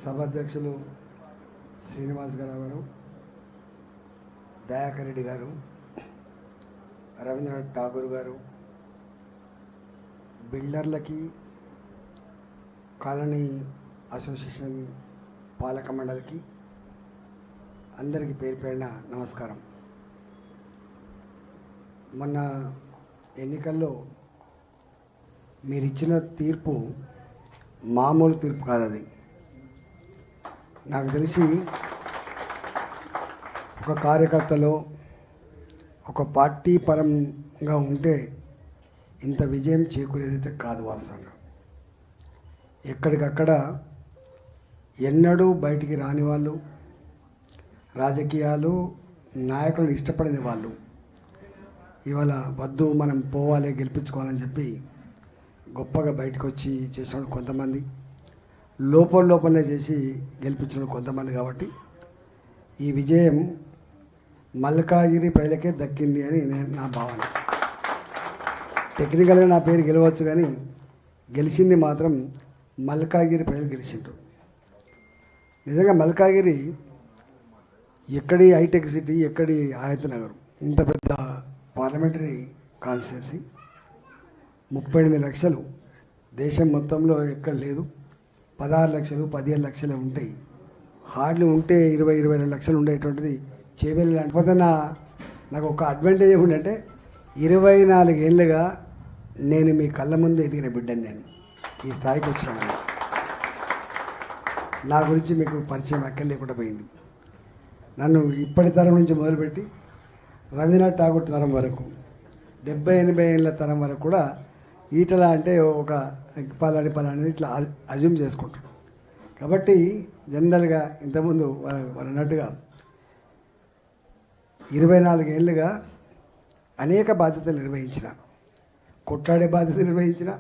సభాధ్యక్షులు శ్రీనివాస్ గారు, దయాకర్ రెడ్డి గారు, రవీంద్రనాథ్ ఠాగూర్ గారు, బిల్డర్లకి, కాలనీ అసోసియేషన్ పాలక మండలికి అందరికీ పేరు పేరున నమస్కారం. మొన్న ఎన్నికల్లో మీరు ఇచ్చిన తీర్పు మామూలు తీర్పు కాదు. అది నాకు తెలిసి ఒక కార్యకర్తలో ఒక పార్టీ పరంగా ఉంటే ఇంత విజయం చేకూరేదైతే కాదు. వాస్తవంగా ఎక్కడికక్కడ ఎన్నడూ బయటికి రాని వాళ్ళు, రాజకీయాలు నాయకులను ఇష్టపడని వాళ్ళు ఇవాళ వద్దు మనం పోవాలి గెలిపించుకోవాలని చెప్పి గొప్పగా బయటకు వచ్చి చేసిన కొంతమంది, లోపలనే చేసి గెలిపించిన కొంతమంది. కాబట్టి ఈ విజయం మల్కాజిగిరి ప్రజలకే దక్కింది అని నా భావన. టెక్నికల్గా నా పేరు గెలవచ్చు, కానీ గెలిచింది మాత్రం మల్కాజిగిరి ప్రజలు గెలిచిండ్రు. నిజంగా మల్కాజిగిరి ఎక్కడి హైటెక్ సిటీ, ఎక్కడి ఆయత నగరం, ఇంత పెద్ద పార్లమెంటరీ కాన్స్టిట్యున్సీ, 38 లక్షలు దేశం మొత్తంలో ఎక్కడ లేదు. 16 లక్షలు 15 లక్షలు ఉంటాయి. హార్డ్లీ ఉంటే 20-22 లక్షలు ఉండేటువంటిది చేవేళ్ళు. లేకపోతే నాకు ఒక అడ్వాంటేజ్ ఏమిటంటే 24 ఏళ్ళుగా నేను మీ కళ్ళ ముందు ఎదిగిన బిడ్డని. నేను ఈ స్థాయికి వచ్చినాను. నా గురించి మీకు పరిచయం ఎక్కడ లేకుండా పోయింది. నన్ను ఇప్పటి తరం నుంచి మొదలుపెట్టి రవీంద్రనాథ్ ఠాగూర్ తరం వరకు, 70-80 ఏళ్ళ తరం వరకు కూడా ఈటల అంటే ఒక పలాని ఇట్లా అజ్యూమ్ చేసుకుంటారు. కాబట్టి జనరల్గా ఇంతకుముందు వాళ్ళు అన్నట్టుగా 24 ఏళ్ళుగా అనేక బాధ్యతలు నిర్వహించిన, కొట్లాడే బాధ్యత నిర్వహించిన,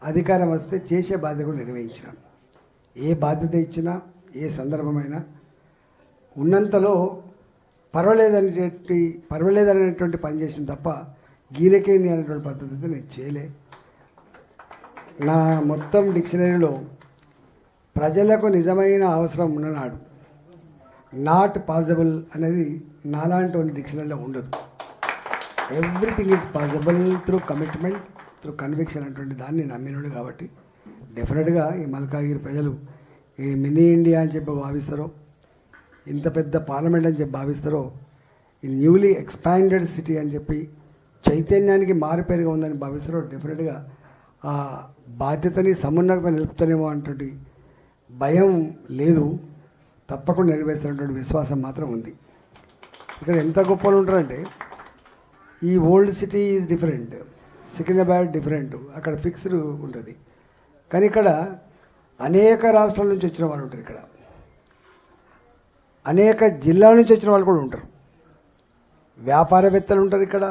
అధికారం వస్తే చేసే బాధ్యత కూడా నిర్వహించిన. ఏ బాధ్యత ఇచ్చినా, ఏ సందర్భమైనా ఉన్నంతలో పర్వాలేదనేటువంటి పని చేసిన తప్ప గీనకేంది అనేటువంటి పద్ధతి అయితే నేను చేయలే. నా మొత్తం డిక్షనరీలో ప్రజలకు నిజమైన అవసరం ఉన్ననాడు నాట్ పాసిబుల్ అనేది నాలాంటి డిక్షనరీలో ఉండదు. Everything is possible through commitment, through conviction అటువంటి దాన్ని నమ్మినాడు. కాబట్టి డెఫినెట్గా ఈ మల్కాజిగిరి ప్రజలు ఈ మినీ ఇండియా అని చెప్పి భావిస్తారో, ఇంత పెద్ద పార్లమెంట్ అని చెప్పి భావిస్తారో, ఈ న్యూలీ ఎక్స్పాండెడ్ సిటీ అని చెప్పి చైతన్యానికి మారుపేరుగా ఉందని భావిస్తారో, డెఫినెట్గా ఆ బాధ్యతని సమున్నత నిలుపుతానేమో అన్నటువంటి భయం లేదు. తప్పకుండా నెరవేర్చినటువంటి విశ్వాసం మాత్రం ఉంది. ఇక్కడ ఎంత గొప్పలు ఉంటారంటే, ఈ old city is different, Secunderabad different, అక్కడ ఫిక్స్డ్ ఉంటుంది. కానీ ఇక్కడ అనేక రాష్ట్రాల నుంచి వచ్చిన వాళ్ళు ఉంటారు, ఇక్కడ అనేక జిల్లాల నుంచి వచ్చిన వాళ్ళు కూడా ఉంటారు. వ్యాపారవేత్తలు ఉంటారు, ఇక్కడ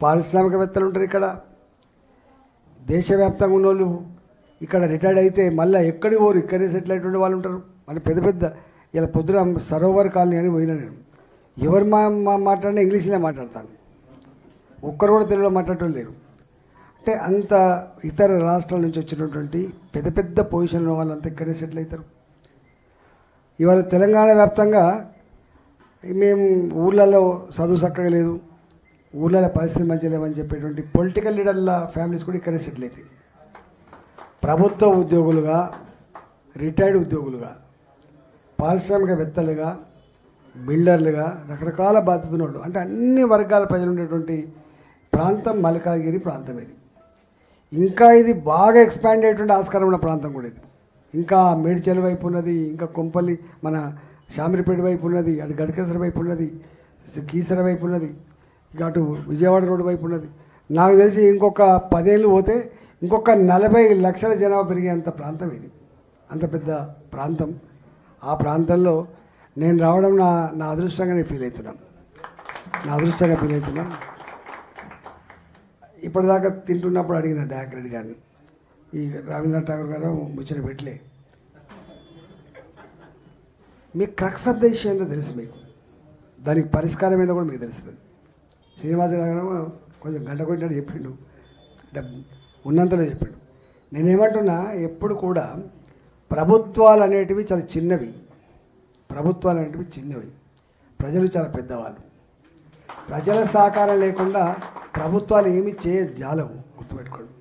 పారిశ్రామికవేత్తలు ఉంటారు, ఇక్కడ దేశవ్యాప్తంగా ఉన్న వాళ్ళు ఇక్కడ రిటైర్డ్ అయితే మళ్ళీ ఎక్కడికి పోరు, ఇక్కడే సెటిల్ అయినటువంటి వాళ్ళు ఉంటారు. మళ్ళీ పెద్ద ఇలా పొద్దున సరోవర్ కాలనీ అని పోయినా నేను, ఎవరు మాట్లాడినా ఇంగ్లీష్లో మాట్లాడతాను, ఒక్కరు కూడా తెలుగులో మాట్లాడటం లేరు. అంటే అంత ఇతర రాష్ట్రాల నుంచి వచ్చినటువంటి పెద్ద పొజిషన్లో వాళ్ళంతా ఇక్కడే సెటిల్ అవుతారు. ఇవాళ తెలంగాణ వ్యాప్తంగా మేము ఊళ్ళల్లో చదువు చక్కగా లేదు, ఊళ్ళలో పరిస్థితి మంచిగా లేవని చెప్పేటువంటి పొలిటికల్ లీడర్ల ఫ్యామిలీస్ కూడా ఇక్కడే సెటిల్ అవుతాయి. ప్రభుత్వ ఉద్యోగులుగా, రిటైర్డ్ ఉద్యోగులుగా, పారిశ్రామికవేత్తలుగా, బిల్డర్లుగా, రకరకాల బాధ్యతలు వాళ్ళు, అంటే అన్ని వర్గాల ప్రజలు ఉండేటువంటి ప్రాంతం మల్కాజిగిరి ప్రాంతం. ఇది ఇంకా ఇది బాగా ఎక్స్పాండ్ అయ్యేటువంటి ఆస్కారం ఉన్న ప్రాంతం కూడా ఇది. ఇంకా మేడ్చల్ వైపు ఉన్నది, ఇంకా కొంపల్లి మన షామిరిపేట వైపు ఉన్నది, అటు గడకేశ్వర వైపు ఉన్నది, కీసర వైపు ఉన్నది, ఇక అటు విజయవాడ రోడ్డు వైపు ఉన్నది. నాకు తెలిసి ఇంకొక 10 ఏళ్ళు పోతే ఇంకొక 40 లక్షల జనాభా పెరిగేంత ప్రాంతం ఇది. అంత పెద్ద ప్రాంతం. ఆ ప్రాంతంలో నేను రావడం నా అదృష్టంగా నేను ఫీల్ అవుతున్నాను. ఇప్పటిదాకా తింటున్నప్పుడు అడిగిన దయాకర్ రెడ్డి గారిని, ఈ రవీంద్రనాథ్ ఠాగూర్ గారు ముచ్చట పెట్టలే, మీకు క్రక్స్ ఆఫ్ ద ఇష్యూ ఏందో తెలుసు, మీకు దానికి పరిష్కారం ఏందో కూడా మీకు తెలుస్తుంది. శ్రీనివాస గారు కొంచెం గంట కొట్టినట్టు చెప్పిండు, అంటే ఉన్నంతలో చెప్పిండు. నేనేమంటున్నా, ఎప్పుడు కూడా ప్రభుత్వాలు అనేటివి చాలా చిన్నవి, ప్రజలు చాలా పెద్దవాళ్ళు. ప్రజల సహకారం లేకుండా ప్రభుత్వాలు ఏమీ చేయజాలవు, గుర్తుపెట్టుకోండి.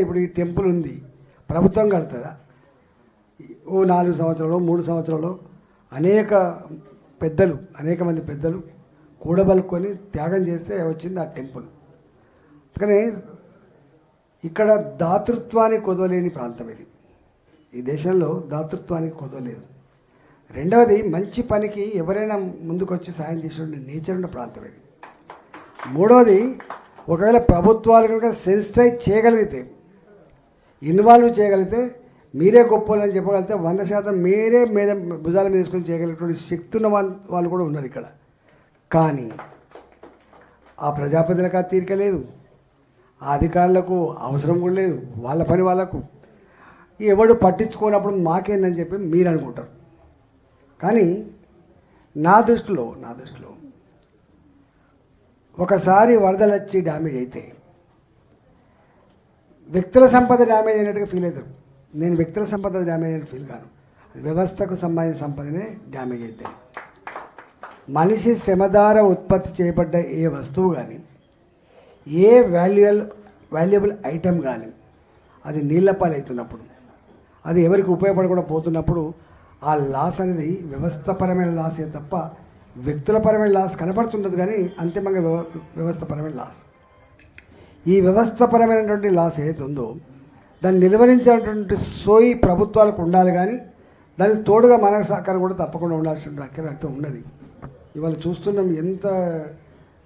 ఇప్పుడు ఈ టెంపుల్ ఉంది, ప్రభుత్వం కడుతుందా? ఓ 4 సంవత్సరాలు 3 సంవత్సరాలు అనేక మంది పెద్దలు కూడబలుకొని త్యాగం చేస్తే వచ్చింది ఆ టెంపుల్. కానీ ఇక్కడ దాతృత్వానికి కొదవలేని ప్రాంతం ఇది. ఈ దేశంలో దాతృత్వానికి కొదవలేదు. రెండవది, మంచి పనికి ఎవరైనా ముందుకు వచ్చి సాయం చేసే నేచర్ ఉన్న ప్రాంతం ఇది. మూడవది, ఒకవేళ ప్రభుత్వాలు కనుక సెన్సిటైజ్ చేయగలిగితే, ఇన్వాల్వ్ చేయగలిగితే, మీరే గొప్పలని చెప్పగలిగితే 100% మీరే భుజాల మీద తీసుకొని చేయగలిగినటువంటి శక్తి ఉన్న వాళ్ళు కూడా ఉన్నారు ఇక్కడ. కానీ ఆ ప్రజాప్రతినిధులకు ఆ తీరిక లేదు, ఆ అధికారులకు అవసరం కూడా లేదు. వాళ్ళ పని వాళ్ళకు, ఎవడు పట్టించుకోనప్పుడు మాకేందని చెప్పి మీరు అనుకుంటారు. కానీ నా దృష్టిలో ఒకసారి వరదలు వచ్చి డ్యామేజ్ అయితే వ్యక్తుల సంపద డ్యామేజ్ అయినట్టుగా ఫీల్ అవుతారు. నేను వ్యక్తుల సంపద డ్యామేజ్ అయినట్టు ఫీల్ కాను, వ్యవస్థకు సంబంధించిన సంపదనే డ్యామేజ్ అవుతాయి. మనిషి శ్రమ ద్వారా ఉత్పత్తి చేయబడ్డ ఏ వస్తువు కానీ, ఏ వాల్యుయబుల్ ఐటెం కానీ అది నీళ్ల పాలవుతున్నప్పుడు, అది ఎవరికి ఉపయోగపడకుండా పోతున్నప్పుడు ఆ లాస్ అనేది వ్యవస్థపరమైన లాసే తప్ప వ్యక్తులపరమైన లాస్ కనపడుతుండదు. కానీ అంతిమంగా వ్యవస్థపరమైన లాస్. ఈ వ్యవస్థపరమైనటువంటి లాస్ ఏదైతే ఉందో దాన్ని నిలువరించేటువంటి సోయి ప్రభుత్వాలకు ఉండాలి. కానీ దానికి తోడుగా మనకు సహకారం కూడా తప్పకుండా ఉండాల్సిన అక్కరైతే ఉన్నది. ఇవాళ చూస్తున్నాం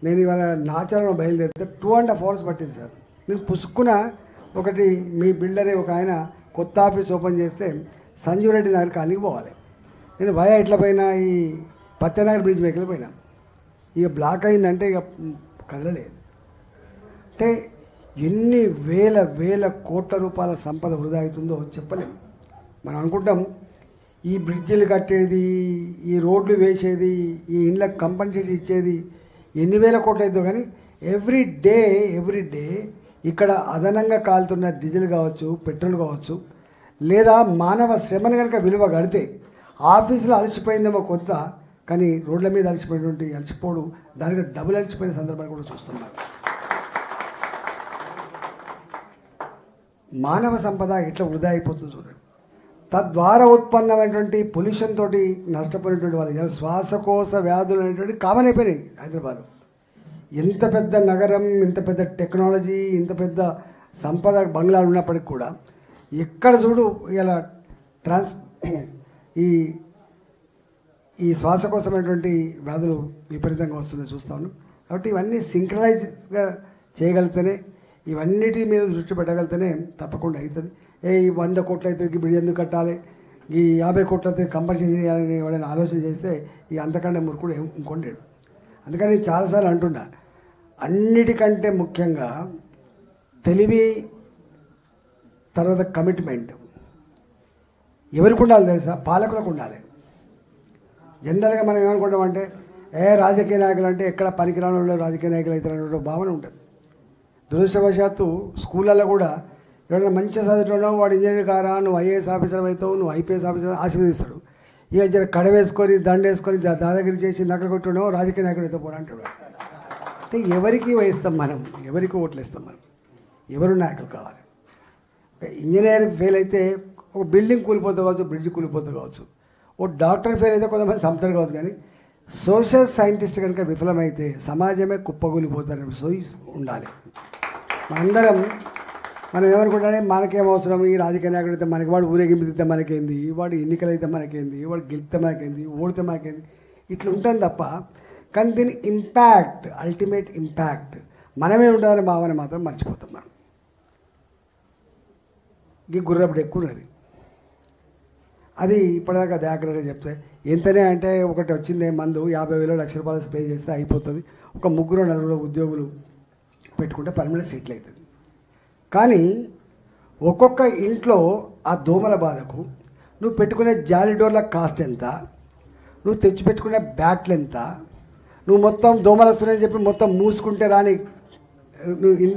నేను ఇవాళ నాచారంలో బయలుదేరితే 2.5 hours పట్టింది సార్. నేను పుసుక్కున ఒకటి మీ బిల్డరే ఒక ఆయన కొత్త ఆఫీస్ ఓపెన్ చేస్తే సంజీవ్ రెడ్డి నగర్ కాలనీకి పోవాలి. నేను ఇట్లా పోయినా ఈ పత్యనగర్ బ్రిడ్జ్ మీదకి పోయినా, ఇక బ్లాక్ అయిందంటే ఇక కదలలేదు. అంటే ఎన్ని వేల కోట్ల రూపాయల సంపద వృధా అవుతుందో చెప్పలేము. మనం అనుకుంటాం ఈ బ్రిడ్జిలు కట్టేది, ఈ రోడ్లు వేసేది, ఈ ఇళ్ళకి కంపెన్సేషన్ ఇచ్చేది ఎన్ని వేల కోట్లు అవుతుందో. కానీ ఎవ్రీ డే ఇక్కడ అదనంగా కాలుతున్న డీజిల్ కావచ్చు, పెట్రోల్ కావచ్చు, లేదా మానవ శ్రమను కనుక విలువ కడితే ఆఫీసులో అలసిపోయిందేమో కొంత, కానీ రోడ్ల మీద అలసిపోడు దానికి డబుల్ అలసిపోయిన సందర్భాలు కూడా చూస్తున్నాం. మానవ సంపద ఎట్లా వృధా అయిపోతుంది చూడండి. తద్వారా ఉత్పన్నమైనటువంటి పొల్యూషన్ తోటి నష్టపోయినటువంటి వాళ్ళు శ్వాసకోశ వ్యాధులు అనేటువంటి కామన్ అయిపోయినాయి. హైదరాబాద్ ఎంత పెద్ద నగరం, ఇంత పెద్ద టెక్నాలజీ, ఇంత పెద్ద సంపద బంగ్లాలు ఉన్నప్పటికి కూడా ఎక్కడ చూడు ఇలా ఈ శ్వాసకోశమైనటువంటి వ్యాధులు విపరీతంగా వస్తున్నాయి చూస్తూ ఉన్నాం. కాబట్టి ఇవన్నీ సింక్రనైజ్గా చేయగలిగితేనే, ఇవన్నిటి మీద దృష్టి పెట్టగలిగితేనే తప్పకుండా అవుతుంది. ఈ 100 కోట్లు అయితే ఇప్పుడు ఎందుకు కట్టాలి, ఈ 50 కోట్లు అయితే కంపల్సరీ చేయాలని ఎవరైనా ఆలోచన చేస్తే ఈ అంతకంటే మురుకుడు ఇంకొండేడు. అందుకని నేను చాలాసార్లు అంటున్నా, అన్నిటికంటే ముఖ్యంగా తెలివి, తర్వాత కమిట్మెంట్ ఎవరికి ఉండాలి తెలుసా? పాలకులకు ఉండాలి. జనరల్గా మనం ఏమనుకుంటామంటే రాజకీయ నాయకులు అంటే ఎక్కడ పనికిరాని వాళ్ళు రాజకీయ నాయకులు అవుతారనే భావన ఉంటుంది. దురదృష్టవశాత్తు స్కూళ్ళల్లో కూడా ఎవరైనా మంచిగా చదువుతున్నావు, వాడు ఇంజనీర్ కారా, నువ్వు ఐఏఎస్ ఆఫీసర్ అవుతావు, నువ్వు ఐపీఎస్ ఆఫీసర్ ఆశీర్వదిస్తాడు. ఇక జర కడవేసుకొని దండేసుకొని దాదాగిరి చేసి నగలు కొట్టున్నావు రాజకీయ నాయకుడు అయితే పోరా అంటాడు. అంటే ఎవరికి వేస్తాం మనం, ఎవరికి ఓట్లు వేస్తాం మనం, ఎవరు నాయకులు కావాలి. ఇంజనీర్ ఫెయిల్ అయితే ఒక బిల్డింగ్ కూలిపోతే కావచ్చు, బ్రిడ్జ్ కూలిపోతే కావచ్చు. ఓ డాక్టర్ ఫెయిల్ అయితే కొంతమంది సంస్థలు కావచ్చు. కానీ సోషల్ సైంటిస్ట్ కనుక విఫలమైతే సమాజమే కుప్పకూలిపోతారని సోయి ఉండాలి. మనం ఏమనుకుంటానే మనకేం అవసరం, ఈ రాజకీయ నాయకుడు అయితే మనకి, వాడు ఊరేగింపు తిస్తే మనకేంది, వాడు ఎన్నికలు అయితే మనకేంది, వాడు గెలిస్తే మనకేంది, ఓడితే మనకేంది, ఇట్లా ఉంటుంది తప్ప. కానీ దీని ఇంపాక్ట్, అల్టిమేట్ ఇంపాక్ట్ మనమే ఉంటుందని భావన మాత్రం మర్చిపోతాం. మనం ఈ గుర్రప్పుడు ఎక్కువ ఉన్నది, అది ఇప్పటిదాకా దాఖలుగా చెప్తే ఎంతనే అంటే ఒకటి వచ్చింది మందు 50,000 లక్ష రూపాయలు స్ప్రే చేస్తే అయిపోతుంది. ఒక 3-4 ఉద్యోగులు పెట్టుకుంటే పర్మనెంట్ సెటిల్ అవుతుంది. కానీ ఒక్కొక్క ఇంట్లో ఆ దోమల బాధకు నువ్వు పెట్టుకునే జాలి డోర్ల కాస్ట్ ఎంత, నువ్వు తెచ్చిపెట్టుకునే బ్యాట్లు ఎంత, నువ్వు మొత్తం దోమలు వస్తున్నాయని చెప్పి మొత్తం మూసుకుంటే రాని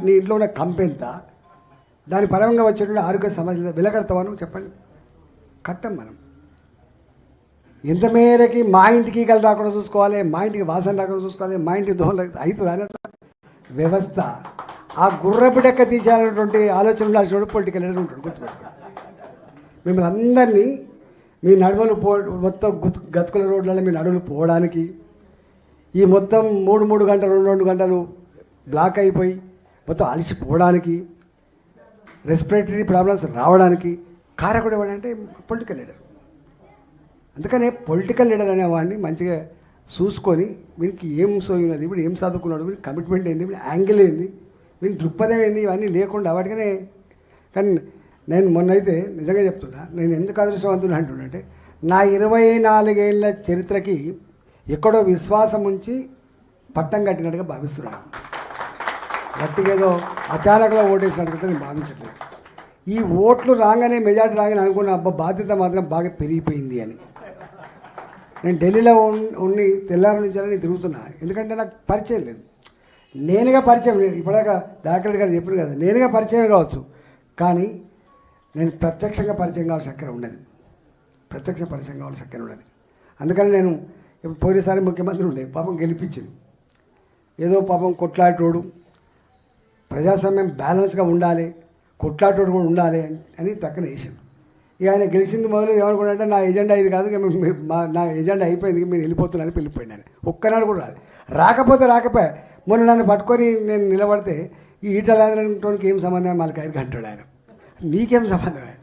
నీ ఇంట్లో ఉన్న కంపె ఎంత, దాని పరంగా వచ్చేటువంటి ఆరోగ్య సమస్యలు వెలకడతావా నువ్వు చెప్పండి. కట్టం మనం. ఎంత మేరకి మా ఇంటికి ఈగలు రాకుండా చూసుకోవాలి, మా ఇంటికి వాసన రాకుండా చూసుకోవాలి, మా ఇంటికి దోహం అవుతుంది అనే వ్యవస్థ. ఆ గుర్రపుడెక్క తీసేయాలన్నటువంటి ఆలోచన ఉండాల్సిన పొలిటికల్ లీడర్ ఉంటాడు. గుర్తుపెట్టుకోండి. మిమ్మల్ని అందరినీ మీ నడువులు మొత్తం గతుకుల రోడ్లలో మీ నడువులు పోవడానికి, ఈ మొత్తం 3 గంటలు 2 గంటలు బ్లాక్ అయిపోయి మొత్తం అలసిపోవడానికి, రెస్పిరేటరీ ప్రాబ్లమ్స్ రావడానికి కారకుడు ఎవడంటే పొలిటికల్ లీడర్. అందుకనే పొలిటికల్ లీడర్ అనేవాడిని మంచిగా చూసుకొని వీనికి ఏం సోయినది, వీడు ఏం చదువుకున్నాడు, వీడి కమిట్మెంట్ ఏంది, వీడి యాంగిల్ ఏంది, వీడి దృక్పథం ఏంది, ఇవన్నీ లేకుండా వాటికనే. కానీ నేను మొన్నైతే నిజంగా చెప్తున్నా, నేను ఎందుకు అదృష్టవంతుడు అంటున్నానంటే నా 24 ఏళ్ళ చరిత్రకి ఎక్కడో విశ్వాసం ఉంచి పట్టం కట్టినట్టుగా భావిస్తున్నాను. గట్టిగా ఏదో అచానకులో ఓటేసినట్టుగా నేను భావించట్లేదు. ఈ ఓట్లు రాగానే మెజార్టీ రాగానే అనుకున్న అబ్బా బాధ్యత మాత్రం బాగా పెరిగిపోయింది అని. నేను ఢిల్లీలో ఉండి తెల్లారి నుంచి నేను తిరుగుతున్నా, ఎందుకంటే నాకు పరిచయం లేదు. నేనుగా పరిచయం, ఇప్పటిదాకా దాఖలు గారు చెప్పారు కదా, నేనుగా పరిచయం కావచ్చు, కానీ నేను ప్రత్యక్షంగా పరిచయం కావాల్సిన అక్కడ ఉన్నది, ప్రత్యక్ష పరిచయం కావాల్సిన అక్కడ ఉన్నది. అందుకని నేను ఇప్పుడు పోయినసారి ముఖ్యమంత్రి ఉండే పాపం గెలిపించింది, ఏదో పాపం కొట్లాటోడు, ప్రజాస్వామ్యం బ్యాలెన్స్గా ఉండాలి, కొట్లాటోడు కూడా ఉండాలి అని పక్కన వేసాను. ఇక ఆయన గెలిచింది మొదలు ఏమనుకున్నాడంటే నా ఎజెండా ఇది కాదు, నా ఎజెండా అయిపోయింది, మీరు వెళ్ళిపోతున్నారని వెళ్ళిపోయింది. ఆయన ఒక్కనాడు కూడా రాదు. రాకపోతే మొన్న నన్ను పట్టుకొని నేను నిలబడితే ఈ ఈటలాంటి ఏం సంబంధం మళ్ళీ అంటాడు ఆయన. నీకేం సంబంధమే?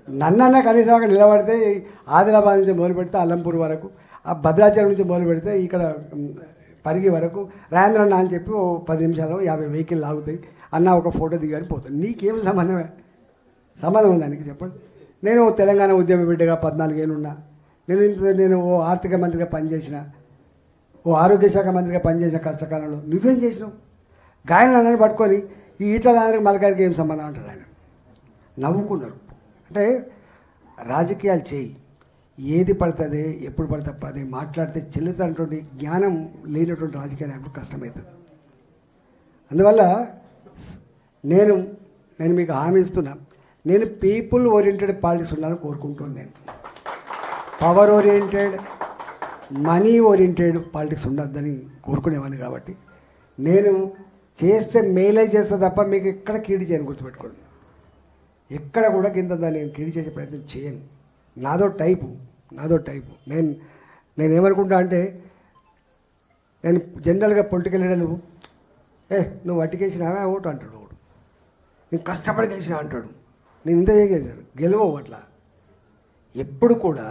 నన్నన్నా కనీసం అక్కడ నిలబడితే ఆదిలాబాద్ నుంచి మొదలు పెడితే అల్లంపూర్ వరకు, ఆ భద్రాచలం నుంచి మొదలు పెడితే ఇక్కడ పరిగి వరకు రాయంద్రన్న అని చెప్పి 10 నిమిషాలు 50 వెహికల్ ఆగుతాయి అన్న, ఒక ఫోటో దిగాని పోతుంది. నీకేం సంబంధమే? సంబంధం ఉంది దానికి చెప్పండి. నేను తెలంగాణ ఉద్యమ బిడ్డగా 14 ఏళ్ళు ఉన్నా, నేను ఓ ఆర్థిక మంత్రిగా పనిచేసిన, ఓ ఆరోగ్య శాఖ మంత్రిగా పనిచేసిన కష్టకాలంలో. నువ్వేం చేసినావు? గాయన నన్ను పట్టుకొని ఈ ఈటలందరికీ మలకారికి ఏం సంబంధం అంటారు ఆయన. నవ్వుకున్నారు. అంటే రాజకీయాలు చేయి, ఏది పడుతుంది ఎప్పుడు పడితే అది మాట్లాడితే చెల్లుతున్నటువంటి జ్ఞానం లేనటువంటి రాజకీయ నాయకుడు కష్టమవుతుంది. అందువల్ల నేను మీకు హామీ ఇస్తున్నా, నేను పీపుల్ ఓరియంటెడ్ పాలిటిక్స్ ఉండాలని కోరుకుంటున్నాను. నేను power oriented, money oriented politics ఉండద్దని కోరుకునేవాడిని. కాబట్టి నేను చేస్తే మేలే చేస్తే తప్ప మీకు ఎక్కడ కీడి చేయను. గుర్తుపెట్టుకోండి, ఎక్కడ కూడా కింద నేను కీడి చేసే ప్రయత్నం చేయను. నాదో టైపు. నేను ఏమనుకుంటా అంటే, నేను జనరల్గా పొలిటికల్ లీడర్లు నువ్వు వట్టికేసినావా ఓటు అంటాడు, ఓటు నేను కష్టపడి గెలిచినా అంటాడు, నేను ఇంత చేసాడు గెలవవు. అట్లా ఎప్పుడు కూడా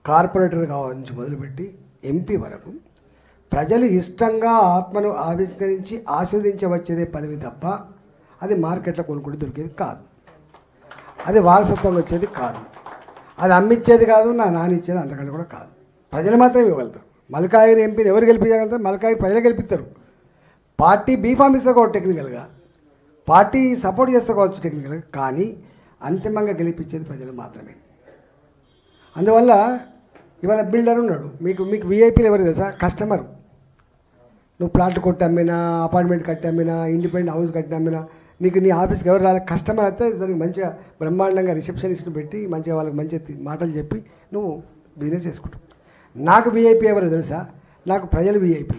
కార్పొరేటర్ కావాలని మొదలుపెట్టి ఎంపీ వరకు ప్రజలు ఇష్టంగా ఆత్మను ఆవిష్కరించి ఆస్వాదించవచ్చేదే పదవి తప్ప అది మార్కెట్లో కొనుక్కుంటే దొరికేది కాదు, అది వారసత్వంగా వచ్చేది కాదు, అది అమ్మిచ్చేది కాదు, నా నానిచ్చేది అంతకంటే కూడా కాదు. ప్రజలు మాత్రమే ఇవ్వగలుగుతారు. మల్కాయిర్ ఎంపీని ఎవరు గెలిపించగలుగుతారు? మల్కాయిర్ ప్రజలు గెలిపిస్తారు. పార్టీ బీఫామ్ ఇసుకోవచ్చు టెక్నికల్గా, పార్టీ సపోర్ట్ చేసుకోవచ్చు టెక్నికల్గా, కానీ అంతిమంగా గెలిపించేది ప్రజలు మాత్రమే. అందువల్ల ఇవాళ బిల్డర్ ఉన్నాడు, మీకు వీఐపీలు ఎవరు తెలుసా? కస్టమర్. నువ్వు ప్లాట్ కొట్టి అమ్మినా, అపార్ట్మెంట్ కట్టి అమ్మినా, ఇండిపెండెంట్ హౌస్ కట్టి అమ్మినా, నీకు నీ ఆఫీస్కి ఎవరు రావాలి? కస్టమర్ అయితే దానికి మంచిగా బ్రహ్మాండంగా రిసెప్షనిస్ట్ని పెట్టి మంచిగా వాళ్ళకి మంచి మాటలు చెప్పి నువ్వు బిజినెస్ చేసుకుంటావు. నాకు వీఐపీ ఎవరో తెలుసా? నాకు ప్రజలు వీఐపీ.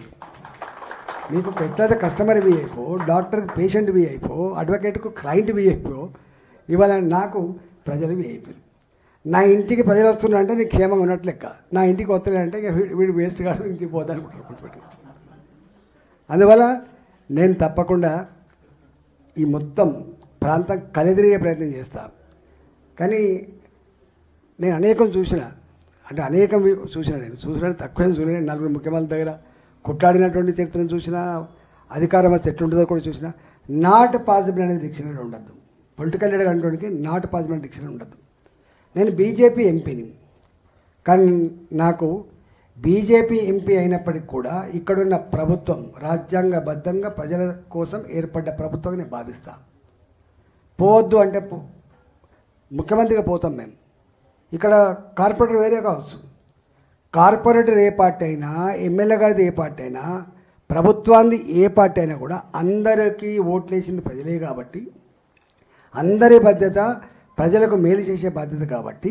మీకు ఎట్లయితే కస్టమర్ వీఐపో, డాక్టర్కి పేషెంట్ వీఐపో, అడ్వకేట్కు క్లయింట్ వీఐపో, ఇవాళ నాకు ప్రజలు వీఐపీలు. నా ఇంటికి ప్రజలు వస్తున్నారంటే నీకు క్షేమంగా ఉన్నట్లు లెక్క. నా ఇంటికి వస్తలేదంటే ఇక వీడు వేస్ట్ కాదు, ఇంటికి పోతానుకుంటారు. గుర్తుపెట్టి. అందువల్ల నేను తప్పకుండా ఈ మొత్తం ప్రాంతం కలిదిరిగే ప్రయత్నం చేస్తాను. కానీ నేను అనేకం చూసిన తక్కువ చూసిన, 4 ముఖ్యమంత్రుల దగ్గర కొట్లాడినటువంటి చరిత్రను చూసినా, అధికారం వస్తే ఎట్లుంటుందో కూడా చూసినా. నాట్ పాసిబుల్ అనేది డిక్షనరీ ఉండద్దు. పొలిటికల్ లీడర్ అంటే నాట్ పాసిబుల్ డిక్షనరీ ఉండద్దు. నేను బీజేపీ ఎంపీని, కానీ నాకు బీజేపీ ఎంపీ అయినప్పటికీ కూడా ఇక్కడున్న ప్రభుత్వం రాజ్యాంగబద్ధంగా ప్రజల కోసం ఏర్పడ్డ ప్రభుత్వంగా నేను భావిస్తాను. పోవద్దు అంటే ముఖ్యమంత్రిగా పోతాం మేము. ఇక్కడ కార్పొరేటర్ వేరే కావచ్చు, కార్పొరేటర్ ఏ పార్టీ అయినా, ఎమ్మెల్యే గారిది ఏ పార్టీ అయినా, ప్రభుత్వాన్ని ఏ పార్టీ అయినా కూడా అందరికీ ఓట్లేసింది ప్రజలే. కాబట్టి అందరి బాధ్యత ప్రజలకు మేలు చేసే బాధ్యత. కాబట్టి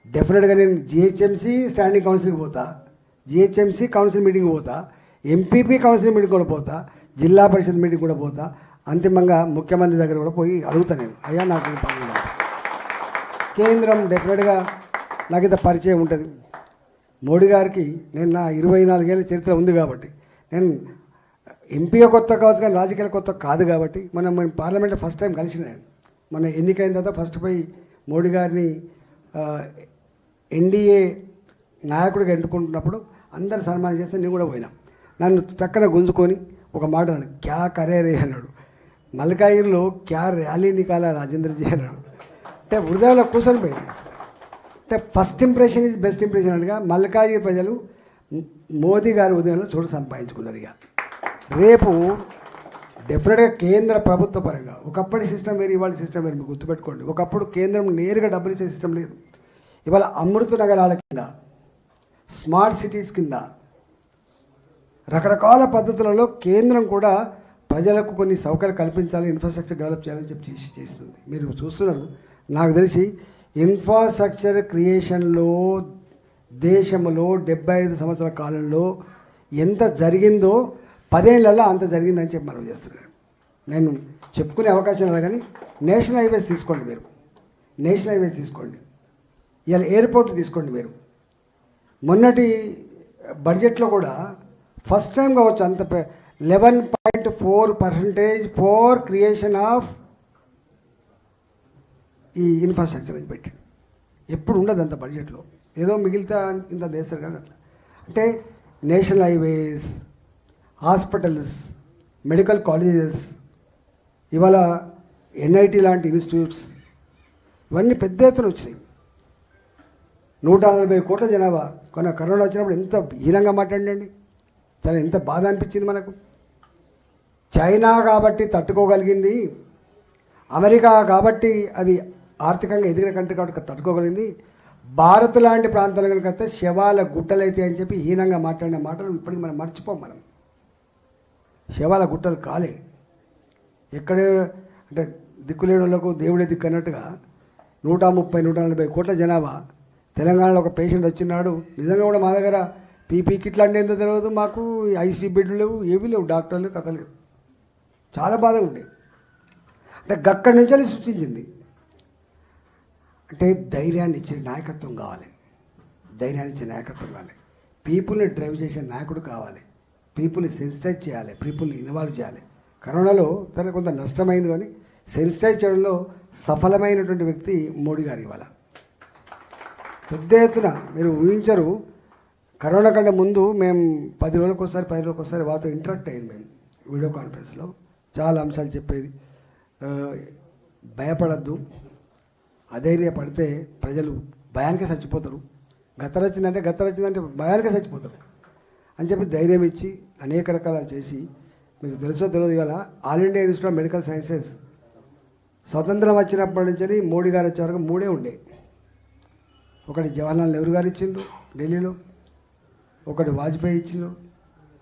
డెఫినెట్గా నేను జిహెచ్ఎంసీ స్టాండింగ్ కౌన్సిల్కి పోతా, జిహెచ్ఎంసీ కౌన్సిల్ మీటింగ్ పోతా, ఎంపీపీ కౌన్సిల్ మీటింగ్ కూడా పోతా, జిల్లా పరిషత్ మీటింగ్ కూడా పోతా, అంతిమంగా ముఖ్యమంత్రి దగ్గర కూడా పోయి అడుగుతా నేను, అయ్యా నాకు ఈ పని లేదు. కేంద్రం డెఫినెట్గా నాకు ఇంత పరిచయం ఉంటుంది. మోడీ గారికి నేను నా 24 ఏళ్ళ చరిత్ర ఉంది కాబట్టి, నేను ఎంపీగా కొత్త కావచ్చు కానీ రాజకీయాలు కొత్త కాదు కాబట్టి, మనం పార్లమెంట్లో ఫస్ట్ టైం కలిసిన మన ఎన్నికైన తర్వాత ఫస్ట్ పోయి మోడీ గారిని ఎన్డీఏ నాయకుడిగా ఎన్నుకుంటున్నప్పుడు అందరు సన్మానం చేస్తే నేను కూడా పోయినా. నన్ను చక్కన గుంజుకొని ఒక మాట అన్నాడు, క్యా కరే రే అన్నాడు. మల్కాయిర్లో క్యా ర్యాలీ నికాలా రాజేంద్రజీ అన్నాడు. అంటే హృదయంలో కూర్చొని పోయింది. అంటే first impression is best impression అనగా మల్కాయి ప్రజలు మోదీ గారి ఉదయంలో చోటు సంపాదించుకున్నారు. ఇక రేపు డెఫినెట్గా కేంద్ర ప్రభుత్వ పరంగా ఒకప్పటి సిస్టమ్ వేరు, ఇవాళ సిస్టమ్ వేరు. మీకు గుర్తుపెట్టుకోండి, ఒకప్పుడు కేంద్రం నేరుగా డబ్బులు ఇచ్చే సిస్టమ్ లేదు. ఇవాళ అమృత నగరాల కింద, స్మార్ట్ సిటీస్ కింద రకరకాల పద్ధతులలో కేంద్రం కూడా ప్రజలకు కొన్ని సౌకర్యాలు కల్పించాలి, ఇన్ఫ్రాస్ట్రక్చర్ డెవలప్ చేయాలని చెప్పి చేస్తుంది. మీరు చూస్తున్నారు, నాకు తెలిసి ఇన్ఫ్రాస్ట్రక్చర్ క్రియేషన్లో దేశంలో 75 సంవత్సరాల కాలంలో ఎంత జరిగిందో 10 ఏళ్లలో అంత జరిగిందని చెప్పి మనం చేస్తున్నాను. నేను చెప్పుకునే అవకాశం లేదు కానీ నేషనల్ హైవేస్ తీసుకోండి, మీరు నేషనల్ హైవేస్ తీసుకోండి, ఇలా ఎయిర్పోర్ట్ తీసుకోండి. మీరు మొన్నటి బడ్జెట్లో కూడా ఫస్ట్ టైం కావచ్చు అంత 11.4% ఫర్ క్రియేషన్ ఆఫ్ ఈ ఇన్ఫ్రాస్ట్రక్చర్ అని పెట్టి, ఎప్పుడు ఉండదు అంత బడ్జెట్లో, ఏదో మిగిలితే ఇంత దేశారు కానీ అట్లా. అంటే national highways, hospitals, medical colleges, ఇవాళ ఎన్ఐటి లాంటి ఇన్స్టిట్యూట్స్, ఇవన్నీ పెద్ద ఎత్తున వచ్చినాయి. 140 కోట్ల జనాభా. కొన్న కరోనా వచ్చినప్పుడు ఎంత హీనంగా మాట్లాడండి, చాలా ఎంత బాధ అనిపించింది మనకు. చైనా కాబట్టి తట్టుకోగలిగింది, అమెరికా కాబట్టి అది ఆర్థికంగా ఎదిగిన కంట్రీ కాబట్టి తట్టుకోగలిగింది, భారత్ లాంటి ప్రాంతాల కనుక వస్తే శవాల గుట్టలైతే అని చెప్పి హీనంగా మాట్లాడిన మాటలు ఇప్పటికి మనం మర్చిపోం. మనం శవాల గుట్టలు కాలే. ఎక్కడే అంటే దిక్కులేని వాళ్ళకు దేవుడే దిక్కు అన్నట్టుగా 130-140 కోట్ల జనాభా. తెలంగాణలో ఒక పేషెంట్ వచ్చినాడు, నిజంగా కూడా మా దగ్గర పీపీ కిట్లు అంటే ఏందో తెలియదు మాకు, ఐసీ బెడ్లు లేవు, ఏమీ లేవు, డాక్టర్లు కథ లేవు, చాలా బాధగా ఉండే. అంటే గక్కడి నుంచి అది సృష్టించింది. అంటే ధైర్యాన్ని ఇచ్చే నాయకత్వం కావాలి, ధైర్యాన్ని ఇచ్చే నాయకత్వం కావాలి, పీపుల్ని డ్రైవ్ చేసే నాయకుడు కావాలి, పీపుల్ని సెన్సిటైజ్ చేయాలి, పీపుల్ని ఇన్వాల్వ్ చేయాలి. కరోనాలో తనకు కొంత నష్టమైంది కానీ సెన్సిటైజ్ చేయడంలో సఫలమైనటువంటి వ్యక్తి మోడీ గారు. ఇవాళ పెద్ద ఎత్తున మీరు ఊహించరు, కరోనా కంటే ముందు మేము 10 రోజులకు ఒకసారి వారితో ఇంటరాక్ట్ అయ్యింది. మేము వీడియో కాన్ఫరెన్స్లో చాలా అంశాలు చెప్పేది. భయపడద్దు, అధైర్యపడితే ప్రజలు భయానికే చచ్చిపోతారు, గత్తర వచ్చిందంటే భయానికే చచ్చిపోతారు అని చెప్పి ధైర్యం ఇచ్చి అనేక రకాల చేసి, మీకు తెలుసో తెలియదు, ఇవాళ all India institute of medical sciences స్వతంత్రం వచ్చినప్పటి నుంచి మోడీ గారు వచ్చే వరకు 3 ఉండే. ఒకటి జవహర్లాల్ నెహ్రూ గారు ఇచ్చిండు ఢిల్లీలో, ఒకటి వాజ్పేయి ఇచ్చిండు,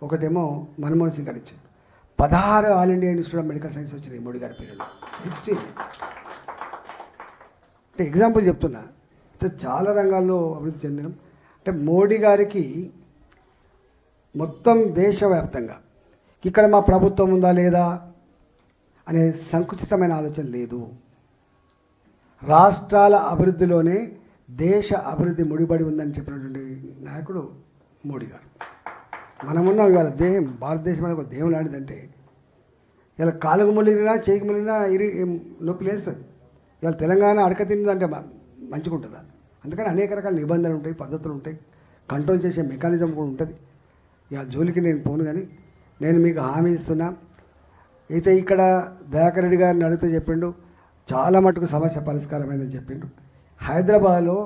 ఒకటేమో మన్మోహన్ సింగ్ గారు ఇచ్చిండు. 16 all India institute of medical science వచ్చినాయి మోడీ గారి పీరియడ్లో. 16 అంటే ఎగ్జాంపుల్ చెప్తున్నా. అంటే చాలా రంగాల్లో అభివృద్ధి చెందినం. అంటే మోడీ గారికి మొత్తం దేశవ్యాప్తంగా ఇక్కడ మా ప్రభుత్వం ఉందా లేదా అనే సంకుచితమైన ఆలోచన లేదు. రాష్ట్రాల అభివృద్ధిలోనే దేశ అభివృద్ధి ముడిపడి ఉందని చెప్పినటువంటి నాయకుడు మోడీ గారు. మనమున్నాం ఇవాళ దేహం, భారతదేశం అనేది ఒక దేహం లాంటిదంటే ఇలా కాలుకు ములిగినా చేయికి ములిగినా నొప్పి లేస్తుంది. ఇవాళ తెలంగాణ అడక తిందంటే మంచిగా ఉంటుందా? అందుకని అనేక రకాల నిబంధనలు ఉంటాయి, పద్ధతులు ఉంటాయి, కంట్రోల్ చేసే మెకానిజం కూడా ఉంటుంది. ఇక జోలికి నేను పోను, కానీ నేను మీకు హామీ ఇస్తున్నా. అయితే ఇక్కడ దయాకర్ రెడ్డి గారిని అడిగితే చెప్పిండు చాలా మటుకు సమస్య పరిష్కారమైందని చెప్పిండు. హైదరాబాద్లో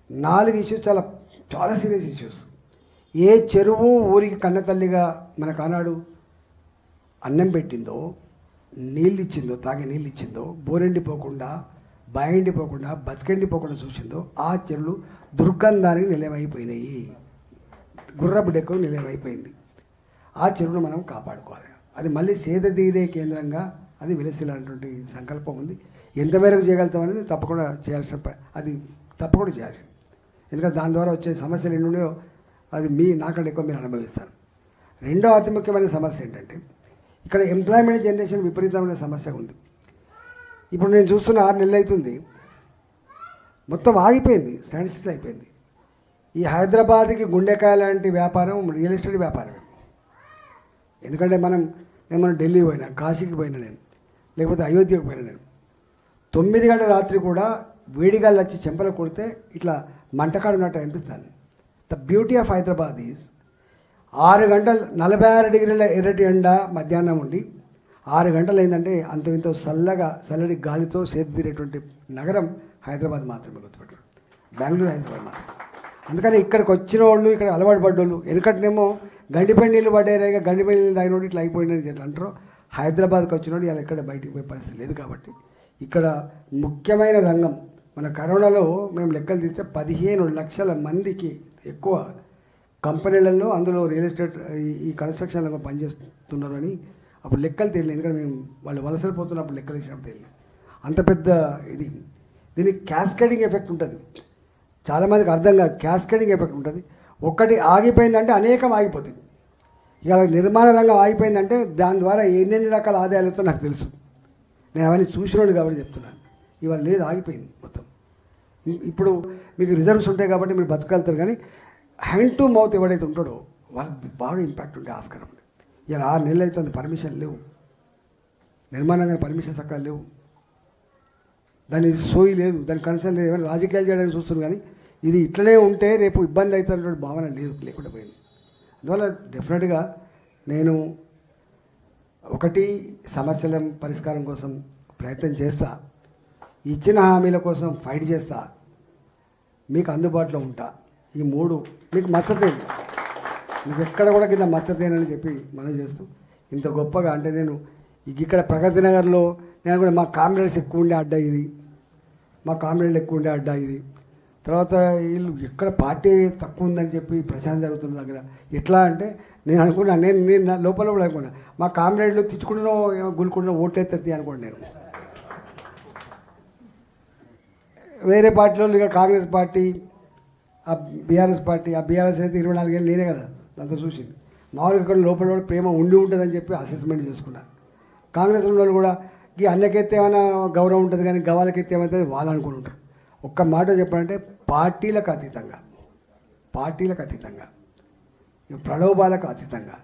4 ఇష్యూస్ చాలా సీరియస్ ఇష్యూస్. ఏ చెరువు ఊరికి కన్నతల్లిగా మనకు ఆనాడు అన్నం పెట్టిందో, నీళ్ళు ఇచ్చిందో, తాగే నీళ్ళు ఇచ్చిందో, బోరెండిపోకుండా, బాయండిపోకుండా, బతికెండిపోకుండా చూసిందో ఆ చెరువులు దుర్గంధానికి నిలయమైపోయినాయి, గుర్రపు డెక్కు నిలయమైపోయింది. ఆ చెరువును మనం కాపాడుకోవాలి. అది మళ్ళీ సేదతీరే కేంద్రంగా అది విలసిల్లాలన్నటువంటి సంకల్పం ఉంది. ఎంతమేరకు చేయగలుగుతామనేది తప్పకుండా చేయాల్సిన, అది తప్పకుండా చేయాల్సింది. ఎందుకంటే దాని ద్వారా వచ్చే సమస్యలు ఎన్ని ఉన్నాయో అది నాకంటే ఎక్కువ మీరు అనుభవిస్తారు. రెండో అతి ముఖ్యమైన సమస్య ఏంటంటే ఇక్కడ ఎంప్లాయ్మెంట్ జనరేషన్ విపరీతమైన సమస్య ఉంది. ఇప్పుడు నేను చూస్తున్న 6 నెలలు అవుతుంది, మొత్తం ఆగిపోయింది, స్టాండిస్టిల్ అయిపోయింది. ఈ హైదరాబాద్కి గుండెకాయ లాంటి వ్యాపారం రియల్ ఎస్టేట్ వ్యాపారమే. ఎందుకంటే నేను ఢిల్లీ పోయినా, కాశీకి పోయినా, నేను లేకపోతే అయోధ్యకు పోయినా, నేను 9 గంటల రాత్రి కూడా వేడిగాళ్ళు వచ్చి చెంపలు కొడితే ఇట్లా మంటకాడు ఉన్నట్టు అనిపిస్తుంది. The beauty of Hyderabad is 6 గంటలు 46 డిగ్రీల ఎర్రటి ఎండ మధ్యాహ్నం ఉండి 6 గంటలు అయిందంటే అంత ఇంత చల్లడి గాలితో సేద తీరేటువంటి నగరం హైదరాబాద్ మాత్రమే. గుర్తుపెట్టారు, బెంగళూరు, హైదరాబాద్ మాత్రమే. అందుకని ఇక్కడికి వచ్చిన వాళ్ళు, ఇక్కడ అలవాటు పడ్డోళ్ళు, ఎందుకంటేనేమో గండిపై నీళ్ళు పడ్డాయిగా, గండిపై నీళ్ళు తాగినోడు ఇట్లా అయిపోయిందని ఎట్లా అంటారో, హైదరాబాద్కి వచ్చినోడు ఇలా ఎక్కడ బయటికి పోయే పరిస్థితి లేదు. కాబట్టి ఇక్కడ ముఖ్యమైన రంగం మన కరోనాలో మేము లెక్కలు తీస్తే 15 లక్షల మందికి ఎక్కువ కంపెనీలలో అందులో రియల్ ఎస్టేట్ ఈ కన్స్ట్రక్షన్లో పనిచేస్తున్నారు అని అప్పుడు లెక్కలు తెలియదు. ఎందుకంటే మేము వాళ్ళు వలసలు పోతున్నప్పుడు లెక్కలు ఇచ్చినప్పుడు తెలియదు. అంత పెద్ద ఇది. దీనికి క్యాస్కేడింగ్ ఎఫెక్ట్ ఉంటుంది. చాలామందికి అర్థం కాదు, క్యాస్కేడింగ్ ఎఫెక్ట్ ఉంటుంది. ఒక్కటి ఆగిపోయిందంటే అనేకం ఆగిపోతుంది. ఇక నిర్మాణ రంగం ఆగిపోయిందంటే దాని ద్వారా ఎన్నెన్ని రకాల ఆదాయాలతో నాకు తెలుసు. నేను అవన్నీ చూసినోడు కాబట్టి చెప్తున్నాను. ఇవాళ లేదు, ఆగిపోయింది మొత్తం. ఇప్పుడు మీకు రిజర్వ్స్ ఉంటాయి కాబట్టి మీరు బతకగలుగుతారు, కానీ హ్యాండ్ టు మౌత్ ఎవడైతే ఉంటాడో వాళ్ళకి బాగా ఇంపాక్ట్ ఉంటే ఆస్కారం ఉంది. ఇలా 6 నెలలు అవుతుంది, పర్మిషన్ లేవు, నిర్మాణంగా పర్మిషన్ సక్కగా లేవు, దాని సోయి లేదు, దాని కన్సర్న్ లేదు. ఏమైనా రాజకీయాలు చేయడానికి చూస్తుంది, కానీ ఇది ఇట్లనే ఉంటే రేపు ఇబ్బంది అవుతున్న భావన లేకుండా పోయింది. అందువల్ల డెఫినెట్గా నేను ఒకటి సమస్యల పరిష్కారం కోసం ప్రయత్నం చేస్తా, ఇచ్చిన హామీల కోసం ఫైట్ చేస్తా, మీకు అందుబాటులో ఉంటా. ఈ 3 మీకు మచ్చతేను, మీకు ఎక్కడ కూడా కింద మచ్చతేనని చెప్పి మనం చేస్తూ ఇంత గొప్పగా అంటే నేను ఇక్కడ ప్రగతి నగర్లో నేను కూడా మా కామ్రేడ్స్ ఎక్కువ ఉండే అడ్డా ఇది, మా కామ్రేడ్లు ఎక్కువ ఉండే అడ్డా ఇది. తర్వాత వీళ్ళు ఎక్కడ పార్టీ తక్కువ ఉందని చెప్పి ప్రశాంత్ జరుగుతున్న దగ్గర ఎట్లా అంటే నేను అనుకున్నా, నేను నా లోపల కూడా అనుకున్నా మా కామ్రేడ్లు తిట్టుకుంటున్నా గుల్కుంటున్నా ఓట్లెత్తి అనుకోండి. నేను వేరే పార్టీలో ఇక కాంగ్రెస్ పార్టీ, ఆ బీఆర్ఎస్ పార్టీ, ఆ బీఆర్ఎస్ అయితే 24 ఏళ్ళు నేనే కదా దాంతో చూసింది. మామూలుగా ఇక్కడ లోపల కూడా ప్రేమ ఉంటుందని చెప్పి అసెస్మెంట్ చేసుకున్నా. కాంగ్రెస్ ఉన్న వాళ్ళు కూడా ఈ అన్నకైతే ఏమైనా గౌరవం ఉంటుంది, కానీ గవాలకైతే ఏమైతే వాళ్ళు అనుకుని ఉంటారు. ఒక్క మాట చెప్పాలంటే పార్టీలకు అతీతంగా ప్రలోభాలకు అతీతంగా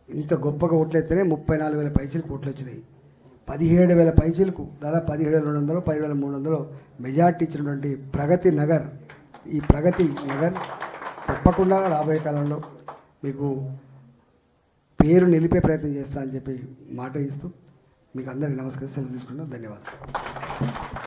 ఇంత గొప్పగా ఓట్లయితేనే 34,000 పైచీలకు ఓట్లు వచ్చినాయి. 17,000 పైచీలకు దాదాపు 17,200 10,300 మెజార్టీ ఇచ్చినటువంటి ప్రగతి నగర్, ఈ ప్రగతి నగర్ తప్పకుండా రాబోయే కాలంలో మీకు పేరు నిలిపే ప్రయత్నం చేస్తా అని చెప్పి మాట ఇస్తూ మీకు అందరికీ నమస్కారం, సెలవు తీసుకుంటాం. ధన్యవాదాలు.